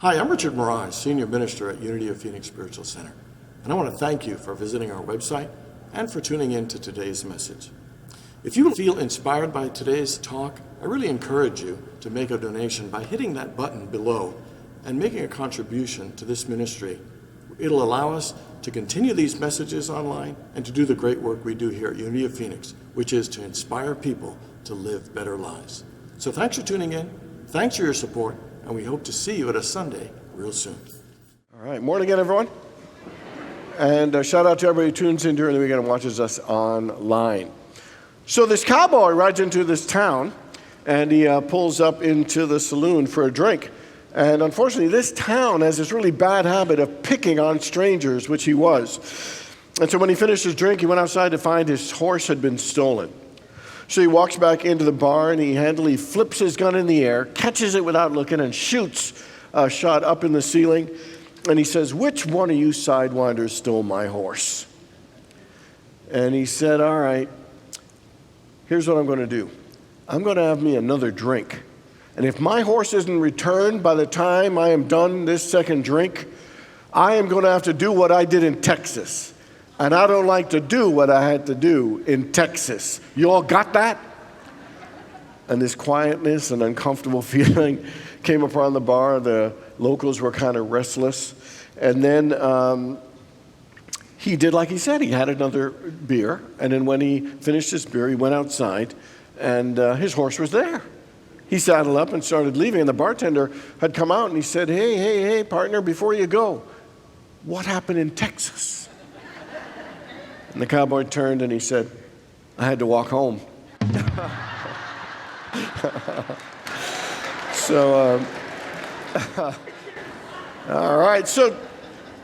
Hi, I'm Richard Maraj, Senior Minister at Unity of Phoenix Spiritual Center, and I want to thank you for visiting our website and for tuning in to today's message. If you feel inspired by today's talk, I really encourage you to make a donation by hitting that button below and making a contribution to this ministry. It'll allow us to continue these messages online and to do the great work we do here at Unity of Phoenix, which is to inspire people to live better lives. So thanks for tuning in, thanks for your support, and we hope to see you at a Sunday real soon. All right, morning again, everyone. And shout out to everybody who tunes in during the weekend and watches us online. So this cowboy rides into this town, and he pulls up into the saloon for a drink. And unfortunately, this town has this really bad habit of picking on strangers, which he was. And so when he finished his drink, he went outside to find his horse had been stolen. So he walks back into the bar, and he handily flips his gun in the air, catches it without looking, and shoots a shot up in the ceiling. And he says, "Which one of you sidewinders stole my horse?" And he said, "All right, here's what I'm going to do. I'm going to have me another drink. And if my horse isn't returned by the time I am done this second drink, I am going to have to do what I did in Texas. And I don't like to do what I had to do in Texas. You all got that?" And this quietness and uncomfortable feeling came upon the bar. The locals were kind of restless. And then he did like he said. He had another beer. And then when he finished his beer, he went outside, and his horse was there. He saddled up and started leaving. And the bartender had come out, and he said, hey, partner, before you go, what happened in Texas?" And the cowboy turned and he said, "I had to walk home." So, all right. So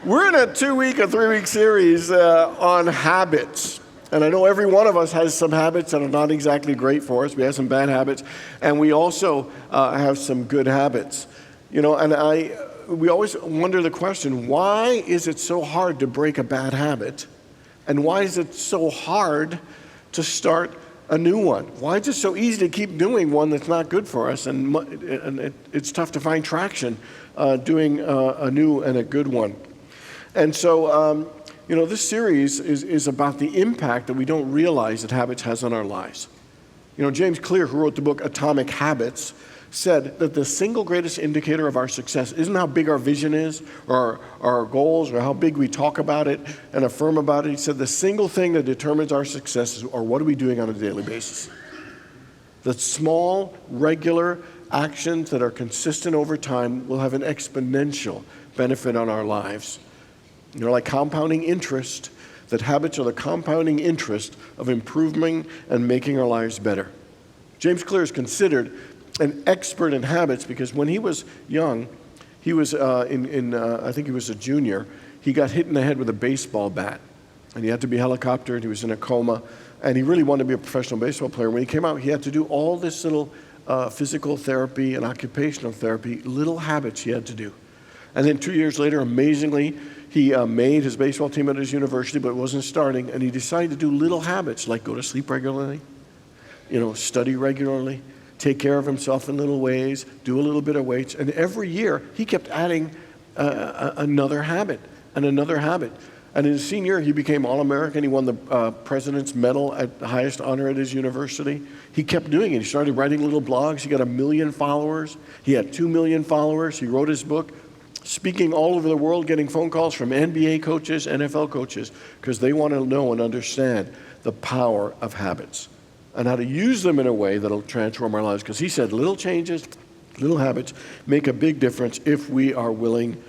we're in a 2-week or 3-week series on habits. And I know every one of us has some habits that are not exactly great for us. We have some bad habits. And we also have some good habits. You know, and we always wonder the question, why is it so hard to break a bad habit? And why is it so hard to start a new one? Why is it so easy to keep doing one that's not good for us? And it's tough to find traction doing a new and a good one. And so, this series is about the impact that we don't realize that habits has on our lives. You know, James Clear, who wrote the book Atomic Habits, said that the single greatest indicator of our success isn't how big our vision is or our goals or how big we talk about it and affirm about it. He said the single thing that determines our success is, or what are we doing on a daily basis? The small, regular actions that are consistent over time will have an exponential benefit on our lives. You know, like compounding interest, that habits are the compounding interest of improving and making our lives better. James Clear is considered an expert in habits because when he was young, he was I think he was a junior, he got hit in the head with a baseball bat. And he had to be helicoptered, he was in a coma, and he really wanted to be a professional baseball player. When he came out, he had to do all this little physical therapy and occupational therapy, little habits he had to do. And then 2 years later, amazingly, he made his baseball team at his university, but wasn't starting, and he decided to do little habits like go to sleep regularly, study regularly, take care of himself in little ways, do a little bit of weights. And every year, he kept adding another habit and another habit. And in his senior year, he became All-American. He won the President's Medal at the highest honor at his university. He kept doing it. He started writing little blogs. He got 1 million followers. He had 2 million followers. He wrote his book, speaking all over the world, getting phone calls from NBA coaches, NFL coaches, because they want to know and understand the power of habits and how to use them in a way that'll transform our lives. Because he said little changes, little habits make a big difference if we are willing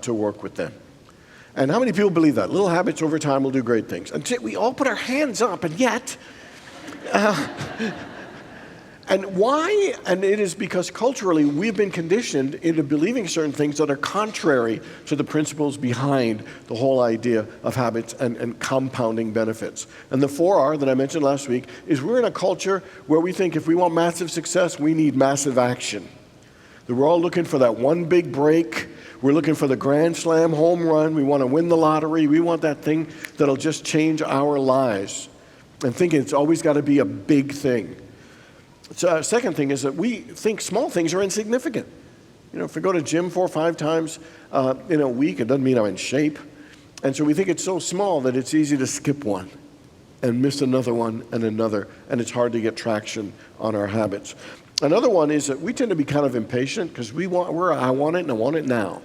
to work with them. And how many people believe that? Little habits over time will do great things. And we all put our hands up, and yet, and why? And it is because culturally we've been conditioned into believing certain things that are contrary to the principles behind the whole idea of habits and compounding benefits. And the 4R that I mentioned last week is we're in a culture where we think if we want massive success, we need massive action. That we're all looking for that one big break. We're looking for the grand slam home run. We want to win the lottery. We want that thing that'll just change our lives. And thinking it's always got to be a big thing. So, second thing is that we think small things are insignificant. If I go to gym 4 or 5 times in a week, it doesn't mean I'm in shape. And so we think it's so small that it's easy to skip one and miss another one and another, and it's hard to get traction on our habits. Another one is that we tend to be kind of impatient because I want it and I want it now.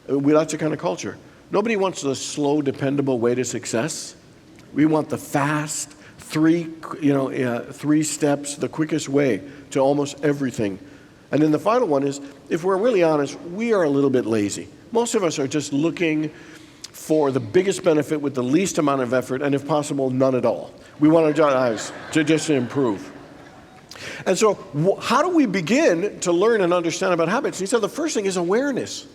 That's the kind of culture. Nobody wants the slow, dependable way to success. We want the fast, 3 steps, the quickest way to almost everything. And then the final one is, if we're really honest, we are a little bit lazy. Most of us are just looking for the biggest benefit with the least amount of effort, and if possible, none at all. We want our lives to just improve. And so how do we begin to learn and understand about habits? He said the first thing is awareness.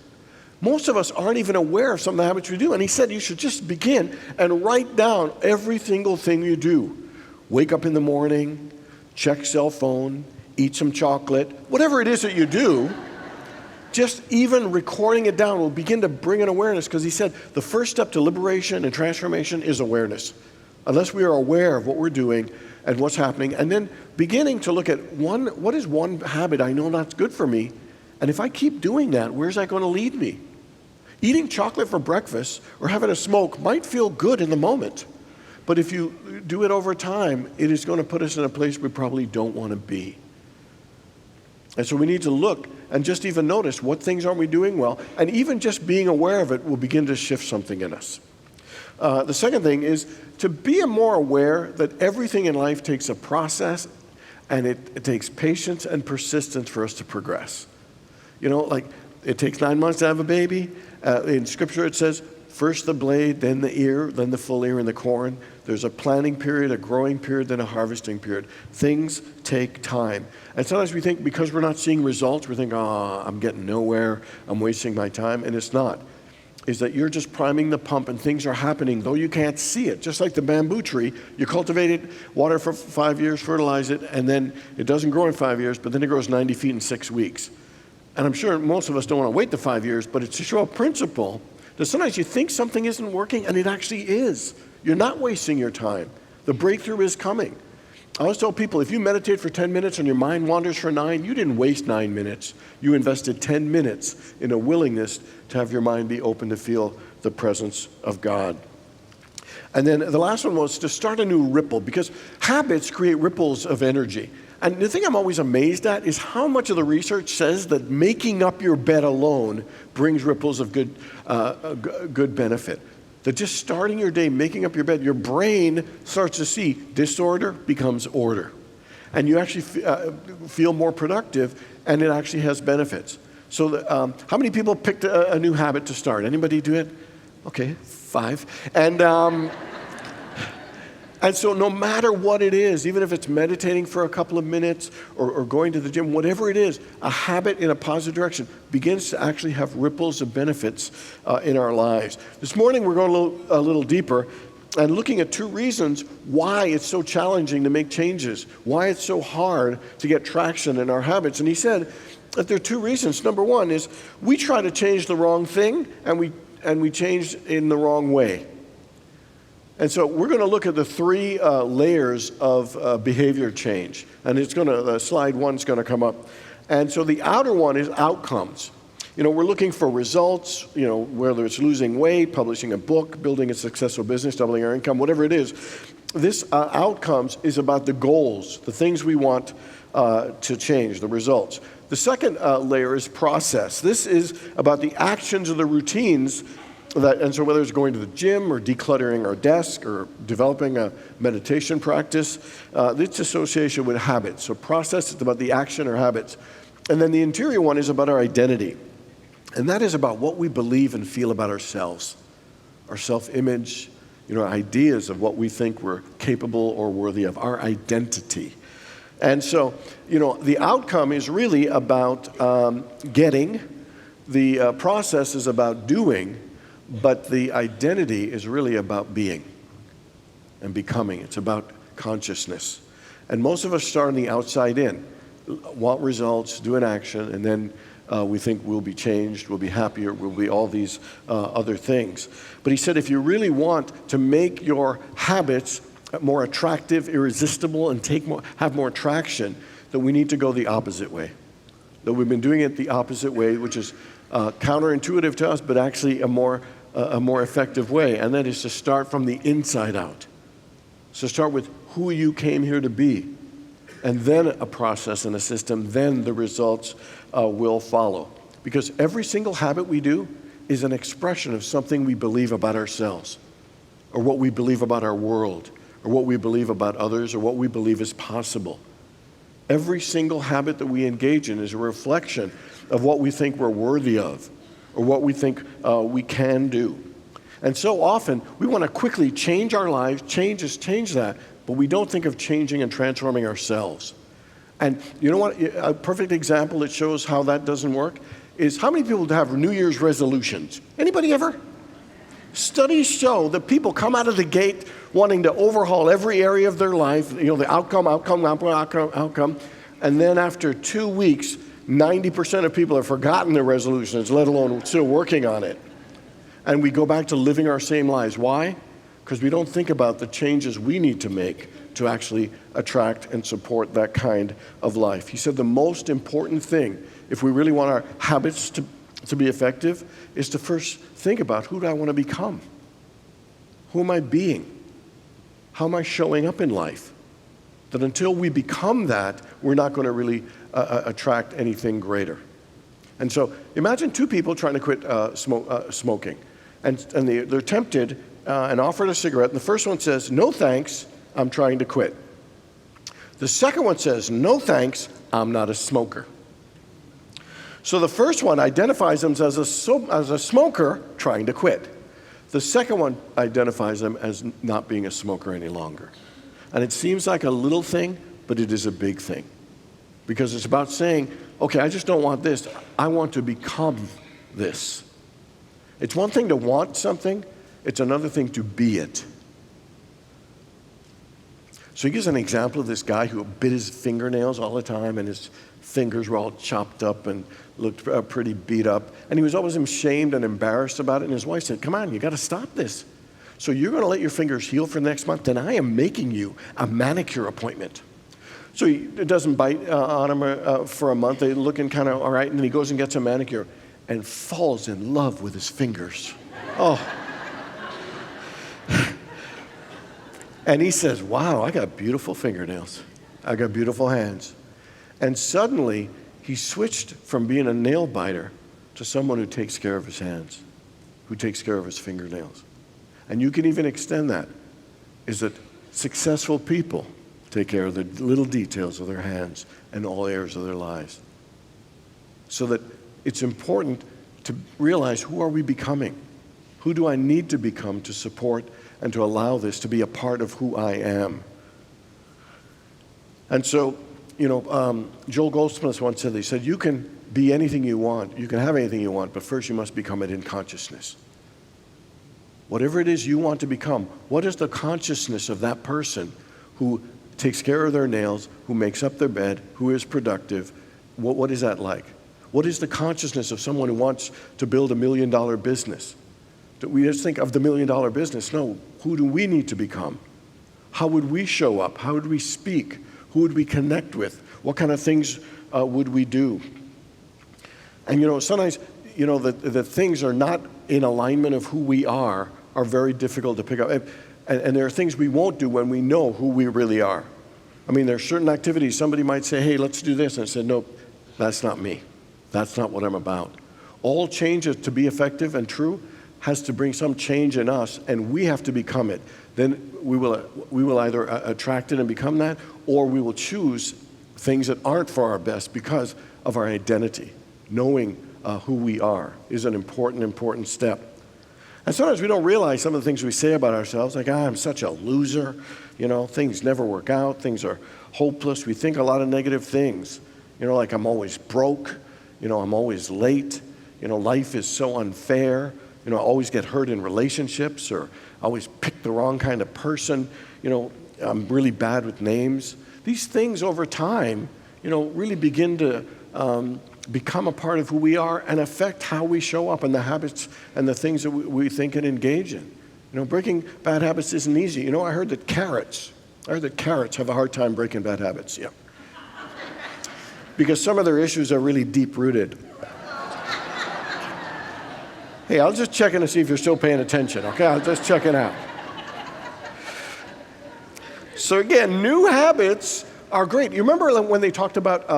Most of us aren't even aware of some of the habits we do. And he said you should just begin and write down every single thing you do. Wake up in the morning, check cell phone, eat some chocolate, whatever it is that you do. Just even recording it down will begin to bring an awareness, because he said the first step to liberation and transformation is awareness. Unless we are aware of what we're doing and what's happening, and then beginning to look at what is one habit I know that's good for me, and if I keep doing that, where's that going to lead me? Eating chocolate for breakfast or having a smoke might feel good in the moment, but if you do it over time, it is going to put us in a place we probably don't want to be. And so we need to look and just even notice what things aren't we doing well, and even just being aware of it will begin to shift something in us. The second thing is to be more aware that everything in life takes a process, and it takes patience and persistence for us to progress. Like it takes 9 months to have a baby. In Scripture it says, first the blade, then the ear, then the full ear in the corn. There's a planting period, a growing period, then a harvesting period. Things take time. And sometimes we think because we're not seeing results, we think, I'm getting nowhere, I'm wasting my time, and it's not. Is that you're just priming the pump and things are happening, though you can't see it. Just like the bamboo tree, you cultivate it, water for 5 years, fertilize it, and then it doesn't grow in 5 years, but then it grows 90 feet in 6 weeks. And I'm sure most of us don't want to wait the 5 years, but it's to show a principle that sometimes you think something isn't working, and it actually is. You're not wasting your time. The breakthrough is coming. I always tell people, if you meditate for 10 minutes and your mind wanders for 9, you didn't waste 9 minutes. You invested 10 minutes in a willingness to have your mind be open to feel the presence of God. And then the last one was to start a new ripple, because habits create ripples of energy. And the thing I'm always amazed at is how much of the research says that making up your bed alone brings ripples of good benefit. That just starting your day, making up your bed, your brain starts to see disorder becomes order. And you actually feel more productive, and it actually has benefits. So how many people picked a new habit to start? Anybody do it? Okay, 5. And so no matter what it is, even if it's meditating for a couple of minutes or going to the gym, whatever it is, a habit in a positive direction begins to actually have ripples of benefits in our lives. This morning we're going a little deeper and looking at 2 reasons why it's so challenging to make changes, why it's so hard to get traction in our habits. And he said that there are 2 reasons. Number 1 is we try to change the wrong thing, and we change in the wrong way. And so we're going to look at the 3 layers of behavior change. And slide 1's going to come up. And so the outer one is outcomes. We're looking for results, whether it's losing weight, publishing a book, building a successful business, doubling our income, whatever it is. This outcomes is about the goals, the things we want to change, the results. The second layer is process. This is about the actions or the routines and so whether it's going to the gym or decluttering our desk or developing a meditation practice, it's association with habits. So process is about the action or habits. And then the interior one is about our identity. And that is about what we believe and feel about ourselves, our self-image, ideas of what we think we're capable or worthy of, our identity. And so, the outcome is really about getting. The process is about doing. But the identity is really about being and becoming. It's about consciousness. And most of us start on the outside in, want results, do an action, and then we think we'll be changed, we'll be happier, we'll be all these other things. But he said if you really want to make your habits more attractive, irresistible, and have more traction, that we need to go the opposite way. that we've been doing it the opposite way, which is counterintuitive to us, but actually a more effective way, and that is to start from the inside out. So start with who you came here to be, and then a process and a system, then the results will follow. Because every single habit we do is an expression of something we believe about ourselves, or what we believe about our world, or what we believe about others, or what we believe is possible. Every single habit that we engage in is a reflection of what we think we're worthy of, or what we think we can do. And so often, we want to quickly change our lives, change that, but we don't think of changing and transforming ourselves. And you know what? A perfect example that shows how that doesn't work is how many people have New Year's resolutions? Anybody ever? Studies show that people come out of the gate wanting to overhaul every area of their life, the outcome, and then after 2 weeks, 90% of people have forgotten their resolutions, let alone still working on it. And we go back to living our same lives. Why? Because we don't think about the changes we need to make to actually attract and support that kind of life. He said the most important thing, if we really want our habits to be effective, is to first think about, who do I want to become? Who am I being? How am I showing up in life? That until we become that, we're not going to really attract anything greater. And so imagine two people trying to quit smoking. And they're tempted and offered a cigarette. And the first one says, "No thanks, I'm trying to quit." The second one says, "No thanks, I'm not a smoker." So the first one identifies themselves as a smoker trying to quit. The second one identifies them as not being a smoker any longer. And it seems like a little thing, but it is a big thing. Because it's about saying, okay, I just don't want this. I want to become this. It's one thing to want something. It's another thing to be it. So he gives an example of this guy who bit his fingernails all the time, and his fingers were all chopped up and looked pretty beat up. And he was always ashamed and embarrassed about it. And his wife said, "Come on, you got to stop this. So you're going to let your fingers heal for next month? Then I am making you a manicure appointment." So he doesn't bite on him for a month. They're looking kind of all right. And then he goes and gets a manicure and falls in love with his fingers. Oh. And he says, "Wow, I got beautiful fingernails. I got beautiful hands." And suddenly, he switched from being a nail biter to someone who takes care of his hands, who takes care of his fingernails. And you can even extend that, is that successful people take care of the little details of their hands and all areas of their lives. So that it's important to realize, who are we becoming? Who do I need to become to support and to allow this to be a part of who I am? And so, Joel Goldsmith once said, he said, you can be anything you want, you can have anything you want, but first you must become it in consciousness. Whatever it is you want to become, what is the consciousness of that person who takes care of their nails, who makes up their bed, who is productive? What is that like? What is the consciousness of someone who wants to build $1 million business? We just think of the $1 million business. No, who do we need to become? How would we show up? How would we speak? Who would we connect with? What kind of things would we do? And sometimes, the things are not in alignment of who we are very difficult to pick up. And there are things we won't do when we know who we really are. I mean, there are certain activities, somebody might say, "Hey, let's do this." And I said, "No, that's not me. That's not what I'm about." All changes to be effective and true has to bring some change in us, and we have to become it. Then we will either attract it and become that, or we will choose things that aren't for our best because of our identity. Knowing who we are is an important step. And sometimes we don't realize some of the things we say about ourselves, like, "I'm such a loser, things never work out, things are hopeless." We think a lot of negative things, like, "I'm always broke, I'm always late, life is so unfair, I always get hurt in relationships, or I always pick the wrong kind of person, I'm really bad with names." These things over time, really begin to become a part of who we are and affect how we show up and the habits and the things that we think and engage in. Breaking bad habits isn't easy. I heard that carrots have a hard time breaking bad habits. Yeah. because some of their issues are really deep-rooted. Hey, I'll just check in to see if you're still paying attention, okay? I'll just check it out. So again, new habits are great. You remember when they talked about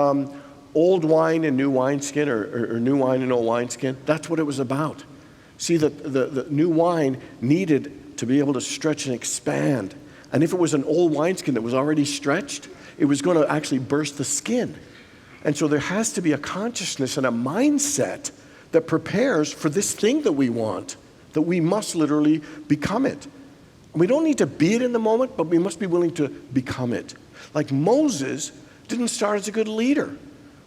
old wine and new wineskin, or new wine and old wineskin? That's what it was about. See, the new wine needed to be able to stretch and expand. And if it was an old wineskin that was already stretched, it was going to actually burst the skin. And so there has to be a consciousness and a mindset that prepares for this thing that we want, that we must literally become it. We don't need to be it in the moment, but we must be willing to become it. Like Moses didn't start as a good leader.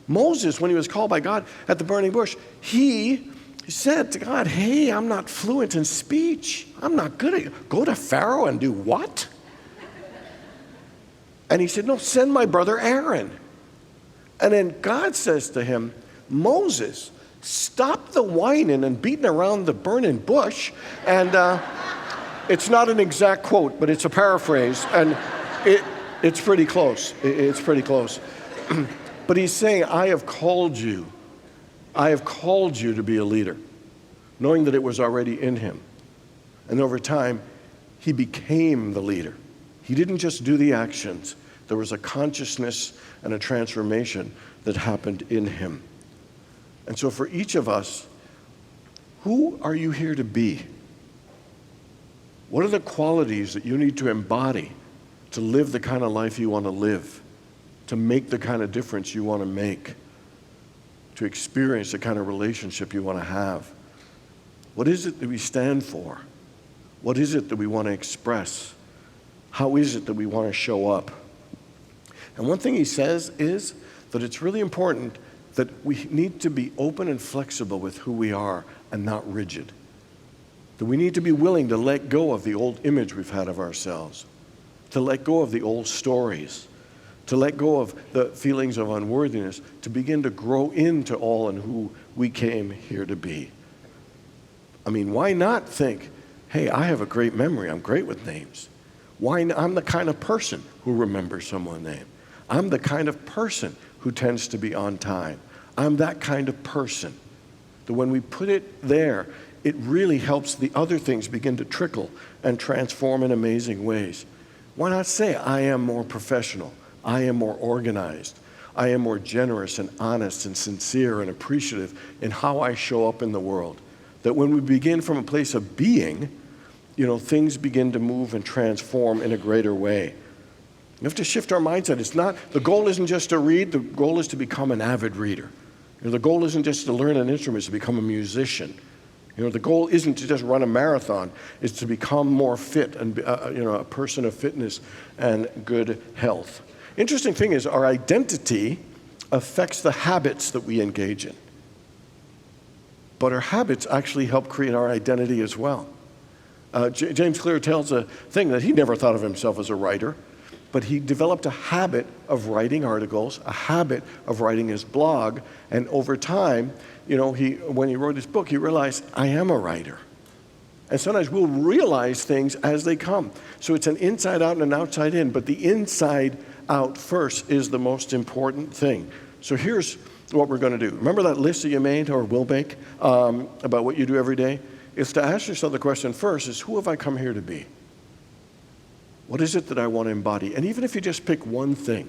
Moses, when he was called by God at the burning bush, he said to God, hey, I'm not fluent in speech. I'm not good at it. Go to Pharaoh and do what? And he said, no, send my brother Aaron. And then God says to him, Moses, stop the whining and beating around the burning bush. And it's not an exact quote, but it's a paraphrase. And it's pretty close. It's pretty close. But he's saying, I have called you. I have called you to be a leader, knowing that it was already in him. And over time, he became the leader. He didn't just do the actions. There was a consciousness and a transformation that happened in him. And so for each of us, who are you here to be? What are the qualities that you need to embody to live the kind of life you want to live, to make the kind of difference you want to make, to experience the kind of relationship you want to have? What is it that we stand for? What is it that we want to express? How is it that we want to show up? And one thing he says is that it's really important that we need to be open and flexible with who we are and not rigid. That we need to be willing to let go of the old image we've had of ourselves, to let go of the old stories, to let go of the feelings of unworthiness, to begin to grow into all and who we came here to be. I mean, why not think, hey, I have a great memory. I'm great with names. I'm the kind of person who remembers someone's name. I'm the kind of person who tends to be on time. I'm that kind of person. That when we put it there, it really helps the other things begin to trickle and transform in amazing ways. Why not say, I am more professional. I am more organized. I am more generous and honest and sincere and appreciative in how I show up in the world. That when we begin from a place of being, things begin to move and transform in a greater way. We have to shift our mindset. The goal isn't just to read, the goal is to become an avid reader. The goal isn't just to learn an instrument, it's to become a musician. The goal isn't to just run a marathon, it's to become more fit and a person of fitness and good health. Interesting thing is our identity affects the habits that we engage in. But our habits actually help create our identity as well. James Clear tells a thing that he never thought of himself as a writer, but he developed a habit of writing articles, a habit of writing his blog, and over time, when he wrote his book, he realized, I am a writer. And sometimes we'll realize things as they come. So it's an inside out and an outside in, but the inside out first is the most important thing. So here's what we're going to do. Remember that list that you made or will make about what you do every day? Is to ask yourself the question first is, who have I come here to be? What is it that I want to embody? And even if you just pick one thing,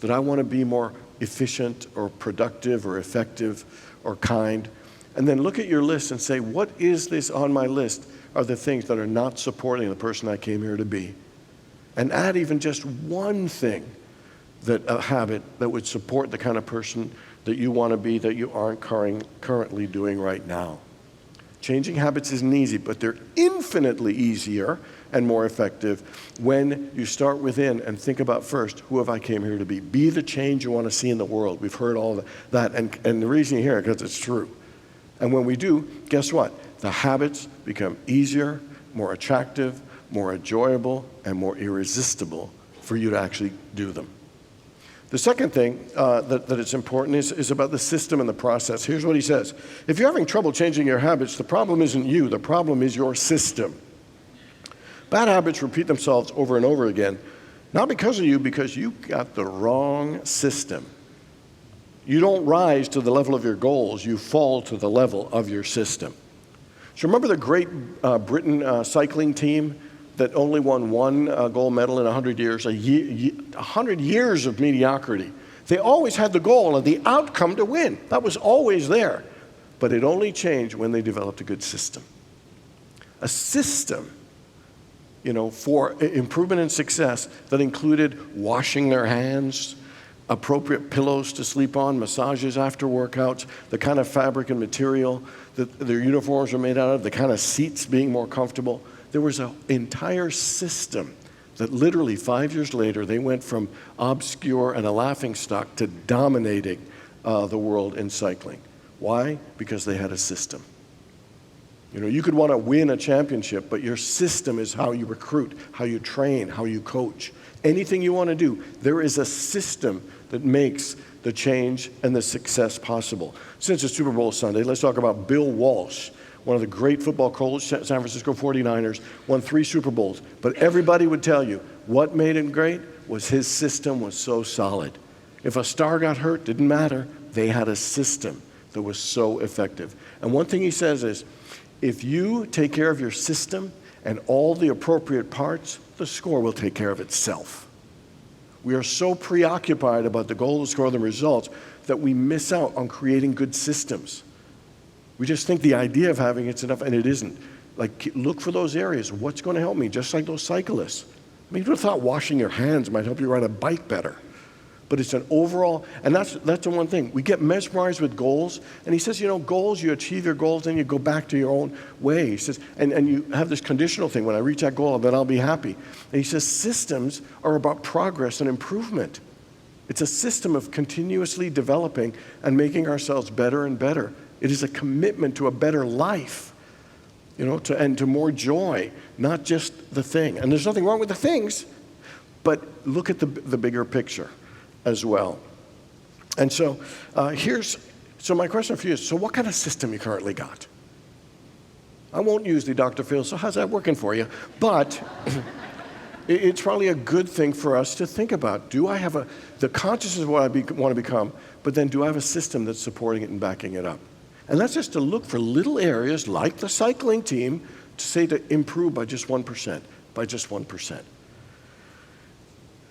that I want to be more efficient or productive or effective or kind, and then look at your list and say, what is this on my list are the things that are not supporting the person I came here to be? And add even just one thing, a habit that would support the kind of person that you want to be that you aren't currently doing right now. Changing habits isn't easy, but they're infinitely easier and more effective when you start within and think about first, who have I came here to be? Be the change you want to see in the world. We've heard all that, and the reason you hear it because it's true. And when we do, guess what? The habits become easier, more attractive, more enjoyable, and more irresistible for you to actually do them. The second thing that it's important is about the system and the process. Here's what he says. If you're having trouble changing your habits, the problem isn't you. The problem is your system. Bad habits repeat themselves over and over again, not because of you, because you got the wrong system. You don't rise to the level of your goals, you fall to the level of your system. So remember the Great Britain cycling team that only won one gold medal in 100 years, 100 years of mediocrity. They always had the goal and the outcome to win. That was always there. But it only changed when they developed a good system. A system, for improvement and success that included washing their hands, appropriate pillows to sleep on, massages after workouts, the kind of fabric and material that their uniforms are made out of, the kind of seats being more comfortable. There was an entire system that literally 5 years later, they went from obscure and a laughingstock to dominating the world in cycling. Why? Because they had a system. You could want to win a championship, but your system is how you recruit, how you train, how you coach. Anything you want to do, there is a system that makes the change and the success possible. Since it's Super Bowl Sunday, let's talk about Bill Walsh, one of the great football coaches, San Francisco 49ers, won 3 Super Bowls. But everybody would tell you what made him great was his system was so solid. If a star got hurt, didn't matter. They had a system that was so effective. And one thing he says is, if you take care of your system and all the appropriate parts, the score will take care of itself. We are so preoccupied about the goal, the score, the results that we miss out on creating good systems. We just think the idea of having it's enough, and it isn't. Like, look for those areas. What's going to help me? Just like those cyclists. I mean, you would have thought washing your hands might help you ride a bike better. But it's an overall, and that's the one thing. We get mesmerized with goals, and he says, goals, you achieve your goals, then you go back to your own way. He says, and you have this conditional thing. When I reach that goal, then I'll be happy. And he says, systems are about progress and improvement. It's a system of continuously developing and making ourselves better and better. It is a commitment to a better life, and to more joy, not just the thing. And there's nothing wrong with the things, but look at the bigger picture as well. And so so my question for you is, so what kind of system you currently got? I won't use the Dr. Phil, so how's that working for you? But it's probably a good thing for us to think about. Do I have the consciousness of what I want to become, but then do I have a system that's supporting it and backing it up? And that's just to look for little areas like the cycling team to say to improve by just 1%, by just 1%.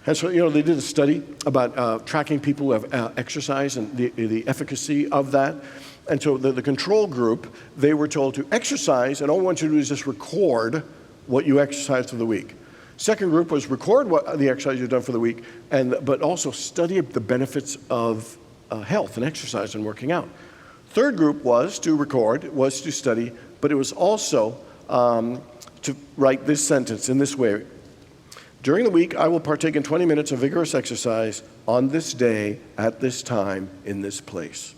And so, they did a study about tracking people who have exercise and the efficacy of that. And so the control group, they were told to exercise, and all we want you to do is just record what you exercised for the week. Second group was record what the exercise you've done for the week, but also study the benefits of health and exercise and working out. Third group was to study, but it was also to write this sentence in this way. During the week, I will partake in 20 minutes of vigorous exercise on this day, at this time, in this place.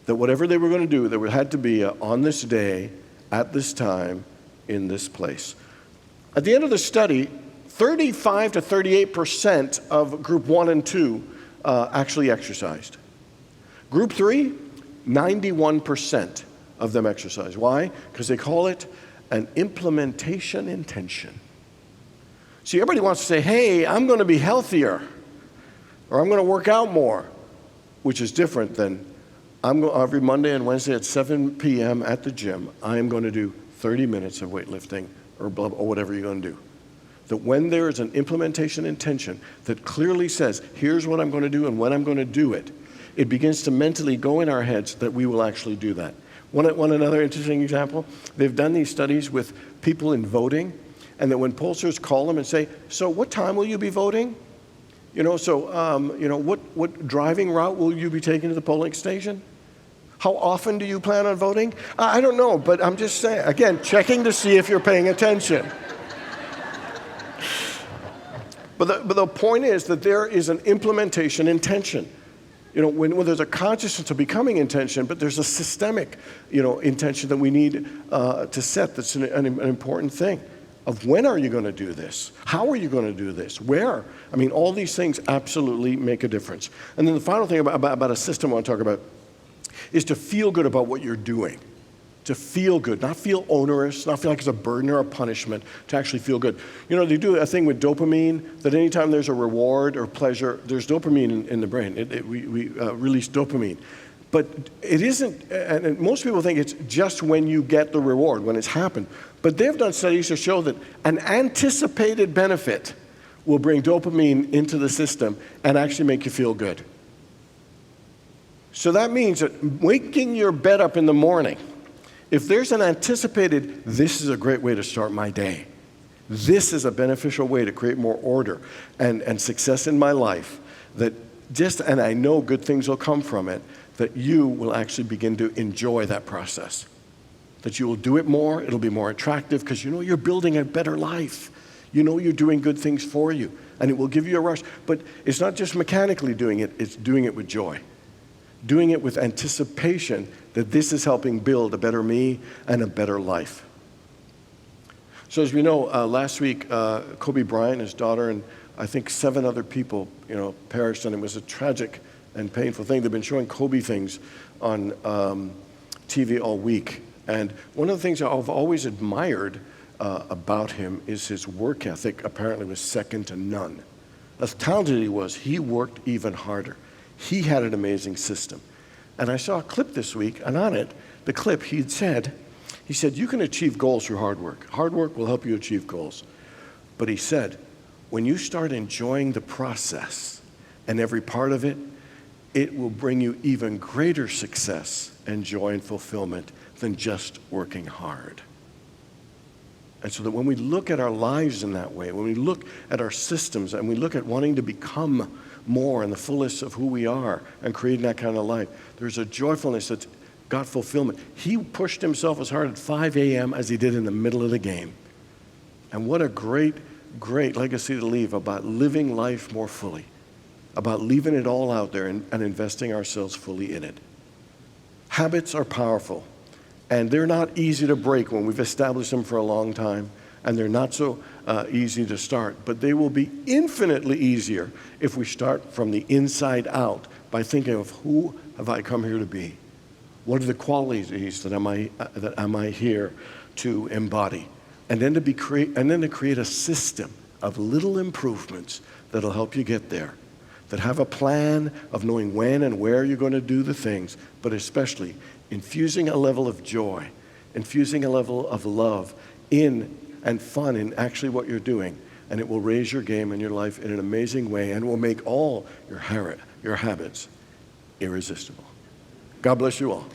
That whatever they were going to do, there had to be on this day, at this time, in this place. At the end of the study, 35 to 38% of group 1 and 2 actually exercised. Group 3, 91% of them exercised. Why? Because they call it an implementation intention. See, everybody wants to say, hey, I'm going to be healthier, or I'm going to work out more, which is different than every Monday and Wednesday at 7 p.m. at the gym, I am going to do 30 minutes of weightlifting or whatever you're going to do. That when there is an implementation intention that clearly says, here's what I'm going to do and when I'm going to do it, it begins to mentally go in our heads that we will actually do that. Want another interesting example? They've done these studies with people in voting, and that when pollsters call them and say, so what time will you be voting? What driving route will you be taking to the polling station? How often do you plan on voting? I don't know, but I'm just saying, again, checking to see if you're paying attention. But the point is that there is an implementation intention. When there's a consciousness of becoming intention, but there's a systemic, intention that we need to set that's an important thing. Of when are you going to do this? How are you going to do this? Where? I mean, all these things absolutely make a difference. And then the final thing about a system I want to talk about is to feel good about what you're doing. to feel good, not feel onerous, not feel like it's a burden or a punishment, to actually feel good. You know, they do a thing with dopamine, that anytime there's a reward or pleasure, there's dopamine in the brain. We release dopamine. But it isn't, and most people think it's just when you get the reward, when it's happened. But they've done studies to show that an anticipated benefit will bring dopamine into the system and actually make you feel good. So that means that waking your bed up in the morning, if there's an anticipated, this is a great way to start my day. This is a beneficial way to create more order and success in my life, and I know good things will come from it, that you will actually begin to enjoy that process. That you will do it more, it'll be more attractive, because you know you're building a better life. You know you're doing good things for you, and it will give you a rush. But it's not just mechanically doing it, it's doing it with joy. Doing it with anticipation that this is helping build a better me and a better life. So as we know, last week, Kobe Bryant, his daughter, and I think 7 other people, perished, and it was a tragic and painful thing. They've been showing Kobe things on TV all week. And one of the things I've always admired about him is his work ethic apparently was second to none. As talented as he was, he worked even harder. He had an amazing system. And I saw a clip this week, and on it, the clip, he said, you can achieve goals through hard work. Hard work will help you achieve goals. But he said, when you start enjoying the process and every part of it, it will bring you even greater success and joy and fulfillment than just working hard. And so that when we look at our lives in that way, when we look at our systems and we look at wanting to become more in the fullest of who we are and creating that kind of life, there's a joyfulness that's got fulfillment. He pushed himself as hard at 5 a.m. as he did in the middle of the game. And what a great, great legacy to leave about living life more fully, about leaving it all out there and investing ourselves fully in it. Habits are powerful, and they're not easy to break when we've established them for a long time, and they're not so easy to start, but they will be infinitely easier if we start from the inside out by thinking of who have I come here to be? What are the qualities that am I here to embody? And then to create a system of little improvements that'll help you get there, that have a plan of knowing when and where you're going to do the things, but especially infusing a level of joy, infusing a level of love in and fun in actually what you're doing, and it will raise your game in your life in an amazing way and will make all your habits irresistible. God bless you all.